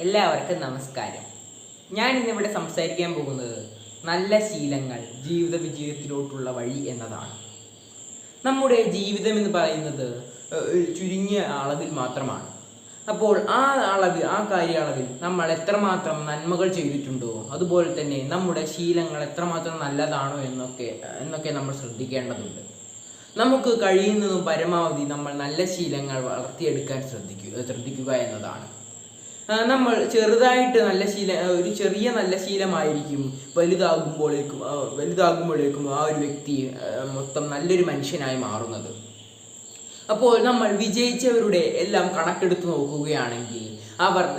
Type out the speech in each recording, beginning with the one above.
എല്ലാവർക്കും നമസ്കാരം. ഞാൻ ഇന്നിവിടെ സംസാരിക്കാൻ പോകുന്നത് നല്ല ശീലങ്ങൾ ജീവിത വിജയത്തിലോട്ടുള്ള വഴി എന്നതാണ്. നമ്മുടെ ജീവിതം എന്ന് പറയുന്നത് ചുരുങ്ങിയ അളവിൽ മാത്രമാണ്. അപ്പോൾ ആ കാലയളവിൽ നമ്മൾ എത്രമാത്രം നന്മകൾ ചെയ്തിട്ടുണ്ടോ, അതുപോലെ തന്നെ നമ്മുടെ ശീലങ്ങൾ എത്രമാത്രം നല്ലതാണോ എന്നൊക്കെ നമ്മൾ ശ്രദ്ധിക്കേണ്ടതുണ്ട്. നമുക്ക് കഴിയുന്നതും പരമാവധി നമ്മൾ നല്ല ശീലങ്ങൾ വളർത്തിയെടുക്കാൻ ശ്രദ്ധിക്കുക എന്നതാണ്. നമ്മൾ ചെറുതായിട്ട് ഒരു ചെറിയ നല്ല ശീലമായിരിക്കും വലുതാകുമ്പോഴേക്കും ആ ഒരു വ്യക്തി മൊത്തം നല്ലൊരു മനുഷ്യനായി മാറുന്നത്. അപ്പോൾ നമ്മൾ വിജയിച്ചവരുടെ എല്ലാം കണക്കെടുത്ത് നോക്കുകയാണെങ്കിൽ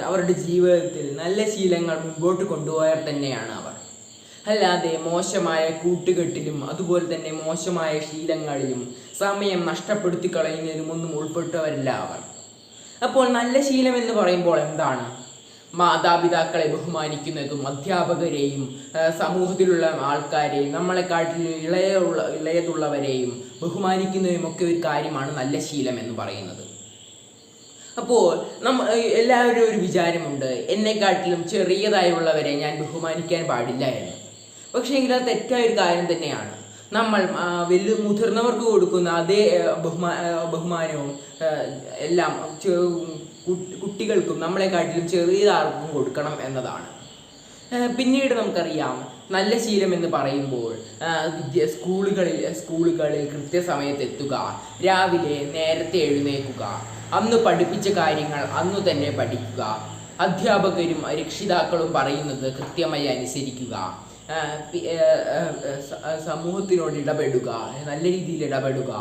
അവരുടെ ജീവിതത്തിൽ നല്ല ശീലങ്ങൾ മുമ്പോട്ട് കൊണ്ടുപോയാൽ തന്നെയാണ് അവർ. അല്ലാതെ മോശമായ കൂട്ടുകെട്ടിലും അതുപോലെ തന്നെ മോശമായ ശീലങ്ങളിലും സമയം നഷ്ടപ്പെടുത്തി കളയുന്നതിലും ഒന്നും ഉൾപ്പെട്ടവരല്ല അവർ. അപ്പോൾ നല്ല ശീലം എന്ന് പറയുമ്പോൾ എന്താണ്? മാതാപിതാക്കളെ ബഹുമാനിക്കുന്നതും അധ്യാപകരെയും സമൂഹത്തിലുള്ള ആൾക്കാരെയും നമ്മളെക്കാട്ടിൽ ഇളയതുള്ളവരെയും ബഹുമാനിക്കുന്നതും ഒക്കെ ഒരു കാര്യമാണ് നല്ല ശീലം എന്ന് പറയുന്നത്. അപ്പോൾ എല്ലാവരും ഒരു വിചാരമുണ്ട്, എന്നെക്കാട്ടിലും ചെറിയതായുള്ളവരെ ഞാൻ ബഹുമാനിക്കാൻ പാടില്ല എന്ന്. പക്ഷേ എങ്കിൽ അത് തെറ്റായൊരു കാര്യം തന്നെയാണ്. നമ്മൾ മുതിർന്നവർക്ക് കൊടുക്കുന്ന അതേ ബഹുമാനവും എല്ലാം കുട്ടികൾക്കും നമ്മളെക്കാട്ടിലും ചെറിയതാർക്കും കൊടുക്കണം എന്നതാണ്. പിന്നീട് നമുക്കറിയാം, നല്ല ശീലം എന്ന് പറയുമ്പോൾ സ്കൂളുകളിൽ കൃത്യസമയത്ത് എത്തുക, രാവിലെ നേരത്തെ എഴുന്നേൽക്കുക, അന്ന് പഠിപ്പിച്ച കാര്യങ്ങൾ അന്നു തന്നെ പഠിക്കുക, അധ്യാപകരും രക്ഷിതാക്കളും പറയുന്നത് കൃത്യമായി അനുസരിക്കുക, സമൂഹത്തിനോട് നല്ല രീതിയിൽ ഇടപെടുക,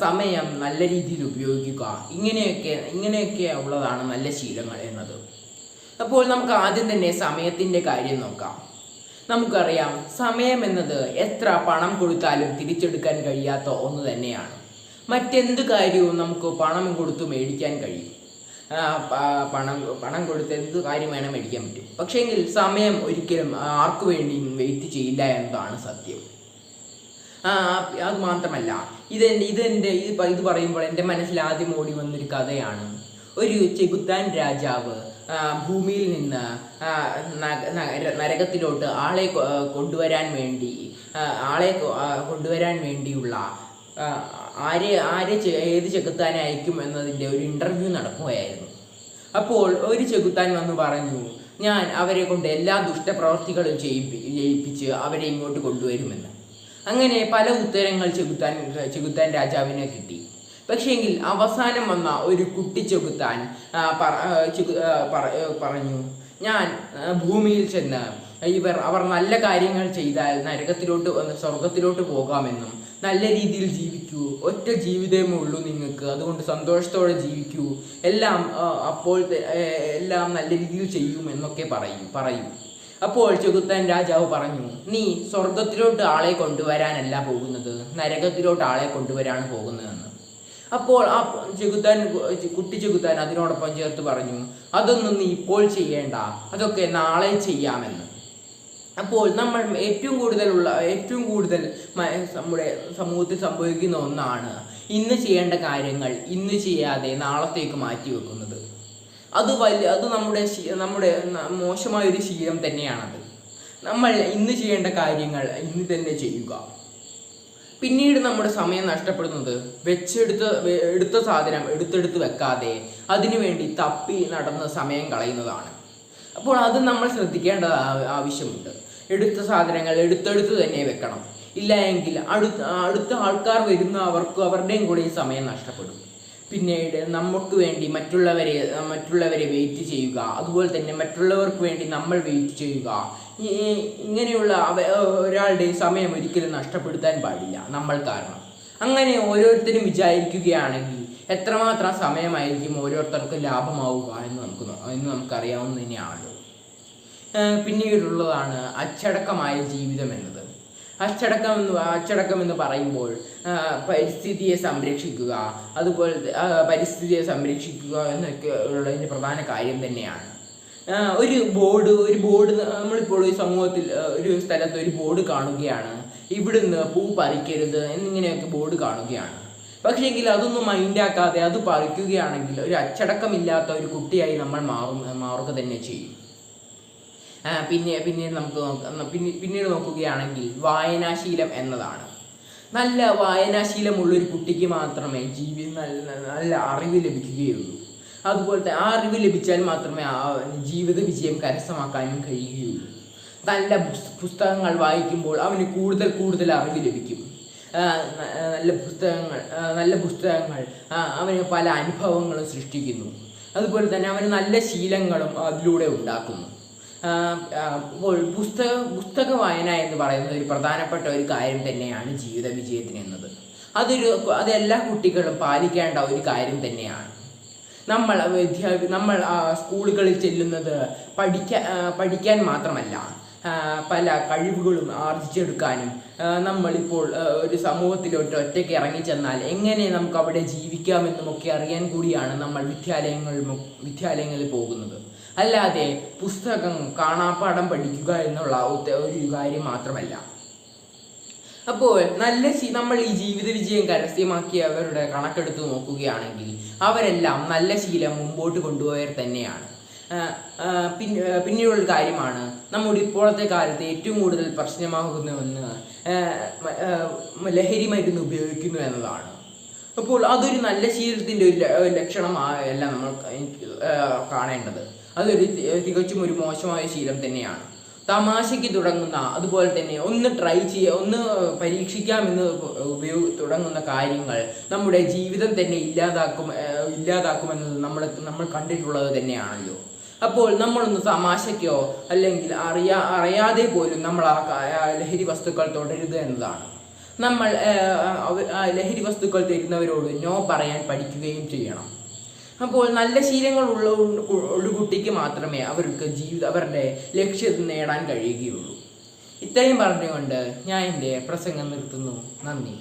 സമയം നല്ല രീതിയിൽ ഉപയോഗിക്കുക, ഇങ്ങനെയൊക്കെ ഉള്ളതാണ് നല്ല ശീലങ്ങൾ എന്നത്. അപ്പോൾ നമുക്ക് ആദ്യം തന്നെ സമയത്തിൻ്റെ കാര്യം നോക്കാം. നമുക്കറിയാം, സമയം എന്നത് എത്ര പണം കൊടുത്താലും തിരിച്ചെടുക്കാൻ കഴിയാത്ത ഒന്ന് തന്നെയാണ്. മറ്റെന്ത് കാര്യവും നമുക്ക് പണം കൊടുത്ത് മേടിക്കാൻ കഴിയും. പണം കൊടുത്ത് എന്ത് കാര്യം വേണം മേടിക്കാൻ പറ്റും. പക്ഷേങ്കിൽ സമയം ഒരിക്കലും ആർക്കു വേണ്ടിയും വെയിറ്റ് ചെയ്യില്ല എന്നതാണ് സത്യം. അത് മാത്രമല്ല, ഇത് പറയുമ്പോൾ എൻ്റെ മനസ്സിൽ ആദ്യം ഓടി വന്നൊരു കഥയാണ്. ഒരു ചെകുത്താൻ രാജാവ് ഭൂമിയിൽ നിന്ന് നരകത്തിലോട്ട് ആളെ കൊണ്ടുവരാൻ വേണ്ടിയുള്ള ഏത് ചെകുത്താനെ അയക്കും എന്നതിൻ്റെ ഒരു ഇൻ്റർവ്യൂ നടക്കുകയായിരുന്നു. അപ്പോൾ ഒരു ചെകുത്താൻ വന്ന് പറഞ്ഞു, ഞാൻ അവരെ കൊണ്ട് എല്ലാ ദുഷ്ടപ്രവർത്തികളും ചെയ്യിപ്പിച്ച് അവരെ ഇങ്ങോട്ട് കൊണ്ടുവരുമെന്ന്. അങ്ങനെ പല ഉത്തരങ്ങൾ ചെകുത്താൻ രാജാവിനെ കിട്ടി. പക്ഷേങ്കിൽ അവസാനം വന്ന ഒരു കുട്ടി ചെകുത്താൻ പറഞ്ഞു, ഞാൻ ഭൂമിയിൽ ചെന്ന് അവർ നല്ല കാര്യങ്ങൾ ചെയ്താൽ സ്വർഗത്തിലോട്ട് പോകാമെന്നും, നല്ല രീതിയിൽ ജീവിക്കൂ, ഒറ്റ ജീവിതമേ ഉള്ളൂ നിങ്ങൾക്ക്, അതുകൊണ്ട് സന്തോഷത്തോടെ ജീവിക്കൂ, എല്ലാം നല്ല രീതിയിൽ ചെയ്യുമെന്നൊക്കെ പറയും. അപ്പോൾ ചെകുത്താൻ രാജാവ് പറഞ്ഞു, നീ സ്വർഗത്തിലോട്ട് ആളെ കൊണ്ടുവരാനല്ല പോകുന്നത്, നരകത്തിലോട്ട് ആളെ കൊണ്ടുവരാണ് പോകുന്നതെന്ന്. അപ്പോൾ ആ കുട്ടി ചെകുത്താൻ അതിനോടൊപ്പം ചേർത്ത് പറഞ്ഞു, അതൊന്നും നീ ഇപ്പോൾ ചെയ്യേണ്ട, അതൊക്കെ നാളെ ചെയ്യാമെന്ന്. അപ്പോൾ നമ്മൾ ഏറ്റവും കൂടുതൽ നമ്മുടെ സമൂഹത്തിൽ സംഭവിക്കുന്ന ഒന്നാണ് ഇന്ന് ചെയ്യേണ്ട കാര്യങ്ങൾ ഇന്ന് ചെയ്യാതെ നാളത്തേക്ക് മാറ്റി വെക്കുന്നത്. അത് നമ്മുടെ മോശമായൊരു ശീലം തന്നെയാണത്. നമ്മൾ ഇന്ന് ചെയ്യേണ്ട കാര്യങ്ങൾ ഇന്ന് തന്നെ ചെയ്യുക. പിന്നീട് നമ്മുടെ സമയം നഷ്ടപ്പെടുന്നത് എടുത്ത സാധനം എടുത്തെടുത്ത് വെക്കാതെ അതിനുവേണ്ടി തപ്പി നടന്ന് സമയം കളയുന്നതാണ്. അപ്പോൾ അത് നമ്മൾ ശ്രദ്ധിക്കേണ്ട ആവശ്യമുണ്ട്. എടുത്ത സാധനങ്ങൾ എടുത്തെടുത്ത് തന്നെ വെക്കണം. ഇല്ല എങ്കിൽ അടുത്ത ആൾക്കാർ വരുന്ന അവരുടെയും കൂടെ ഈ സമയം നഷ്ടപ്പെടും. പിന്നീട് നമുക്ക് വേണ്ടി മറ്റുള്ളവരെ വെയിറ്റ് ചെയ്യുക, അതുപോലെ തന്നെ മറ്റുള്ളവർക്ക് വേണ്ടി നമ്മൾ വെയിറ്റ് ചെയ്യുക, ഇങ്ങനെയുള്ള ഒരാളുടെ സമയം ഒരിക്കലും നഷ്ടപ്പെടുത്താൻ പാടില്ല നമ്മൾ കാരണം. അങ്ങനെ ഓരോരുത്തരും വിചാരിക്കുകയാണെങ്കിൽ എത്രമാത്രം സമയമായിരിക്കും ഓരോരുത്തർക്കും ലാഭമാവുക എന്ന് നമുക്കറിയാവുന്ന തന്നെയാണ്. പിന്നീടുള്ളതാണ് അച്ചടക്കമായ ജീവിതം എന്നത്. അച്ചടക്കം എന്ന് പറയുമ്പോൾ പരിസ്ഥിതിയെ സംരക്ഷിക്കുക, അതുപോലെ എന്നൊക്കെ ഉള്ളതിൻ്റെ പ്രധാന കാര്യം തന്നെയാണ്. ഒരു ബോർഡ് നമ്മളിപ്പോൾ ഒരു സമൂഹത്തിൽ ഒരു സ്ഥലത്ത് ഒരു ബോർഡ് കാണുകയാണ്, ഇവിടുന്ന് പൂ പറിക്കരുത് എന്നിങ്ങനെയൊക്കെ ബോർഡ് കാണുകയാണ്. പക്ഷേങ്കിൽ അതൊന്നും മൈൻഡാക്കാതെ അത് പറിക്കുകയാണെങ്കിൽ ഒരു അച്ചടക്കമില്ലാത്ത ഒരു കുട്ടിയായി നമ്മൾ മാറുക തന്നെ ചെയ്യും. പിന്നീട് നോക്കുകയാണെങ്കിൽ വായനാശീലം എന്നതാണ്. നല്ല വായനാശീലമുള്ളൊരു കുട്ടിക്ക് മാത്രമേ നല്ല അറിവ് ലഭിക്കുകയുള്ളൂ. അതുപോലത്തെ ആ അറിവ് ലഭിച്ചാൽ മാത്രമേ ആ ജീവിത വിജയം കരസ്ഥമാക്കാനും കഴിയുകയുള്ളൂ. നല്ല പുസ്തകങ്ങൾ വായിക്കുമ്പോൾ അവന് കൂടുതൽ അറിവ് ലഭിക്കും. നല്ല പുസ്തകങ്ങൾ അവന് പല അനുഭവങ്ങളും സൃഷ്ടിക്കുന്നു. അതുപോലെ തന്നെ അവന് നല്ല ശീലങ്ങളും അതിലൂടെ ഉണ്ടാക്കുന്നു. അപ്പോൾ പുസ്തക വായന എന്ന് പറയുന്നത് ഒരു പ്രധാനപ്പെട്ട ഒരു കാര്യം തന്നെയാണ് ജീവിത വിജയത്തിന് എന്നത്. അത് എല്ലാ കുട്ടികളും പാലിക്കേണ്ട ഒരു കാര്യം തന്നെയാണ്. നമ്മൾ സ്കൂളുകളിൽ ചെല്ലുന്നത് പഠിക്കാൻ മാത്രമല്ല, പല കഴിവുകളും ആർജിച്ചെടുക്കാനും. നമ്മളിപ്പോൾ ഒരു സമൂഹത്തിലോട്ട് ഒറ്റയ്ക്ക് ഇറങ്ങിച്ചെന്നാൽ എങ്ങനെ നമുക്ക് അവിടെ ജീവിക്കാമെന്നുമൊക്കെ അറിയാൻ കൂടിയാണ് നമ്മൾ വിദ്യാലയങ്ങളിൽ പോകുന്നത്. അല്ലാതെ പുസ്തകം കാണാപ്പാഠം പഠിക്കുക എന്നുള്ള ഒരു കാര്യം മാത്രമല്ല. അപ്പോൾ നമ്മൾ ഈ ജീവിത വിജയം കരസ്ഥമാക്കിയവരുടെ കണക്കെടുത്ത് നോക്കുകയാണെങ്കിൽ അവരെല്ലാം നല്ല ശീലം മുമ്പോട്ട് കൊണ്ടുപോയവർ തന്നെയാണ്. പിന്നീടുള്ള കാര്യമാണ് നമ്മുടെ ഇപ്പോഴത്തെ കാലത്ത് ഏറ്റവും കൂടുതൽ പ്രശ്നമാകുന്ന ഒന്ന് ലഹരി മരുന്ന് ഉപയോഗിക്കുന്നു എന്നതാണ്. അപ്പോൾ അതൊരു നല്ല ശീലത്തിൻ്റെ ഒരു ലക്ഷണമല്ല നമ്മൾ കാണേണ്ടത്. അതൊരു തികച്ചും ഒരു മോശമായ ശീലം തന്നെയാണ്. തമാശയ്ക്ക് തുടങ്ങുന്ന, അതുപോലെ തന്നെ ഒന്ന് പരീക്ഷിക്കാമെന്ന് തുടങ്ങുന്ന കാര്യങ്ങൾ നമ്മുടെ ജീവിതം തന്നെ ഇല്ലാതാക്കുമെന്നത് നമ്മൾ കണ്ടിട്ടുള്ളത് തന്നെയാണല്ലോ. അപ്പോൾ നമ്മളൊന്ന് തമാശയ്ക്കോ അല്ലെങ്കിൽ അറിയാതെ പോലും നമ്മൾ ആ ലഹരി വസ്തുക്കൾ തുടരുത് എന്നതാണ്. നമ്മൾ ലഹരി വസ്തുക്കൾ തരുന്നവരോട് നോ പറയാൻ പഠിക്കുകയും ചെയ്യണം. അപ്പോൾ നല്ല ശീലങ്ങളുള്ള ഒരു കുട്ടിക്ക് മാത്രമേ അവരുടെ ലക്ഷ്യം നേടാൻ കഴിയുകയുള്ളൂ. ഇത്രയും പറഞ്ഞുകൊണ്ട് ഞാൻ എൻ്റെ പ്രസംഗം നിർത്തുന്നു. നന്ദി.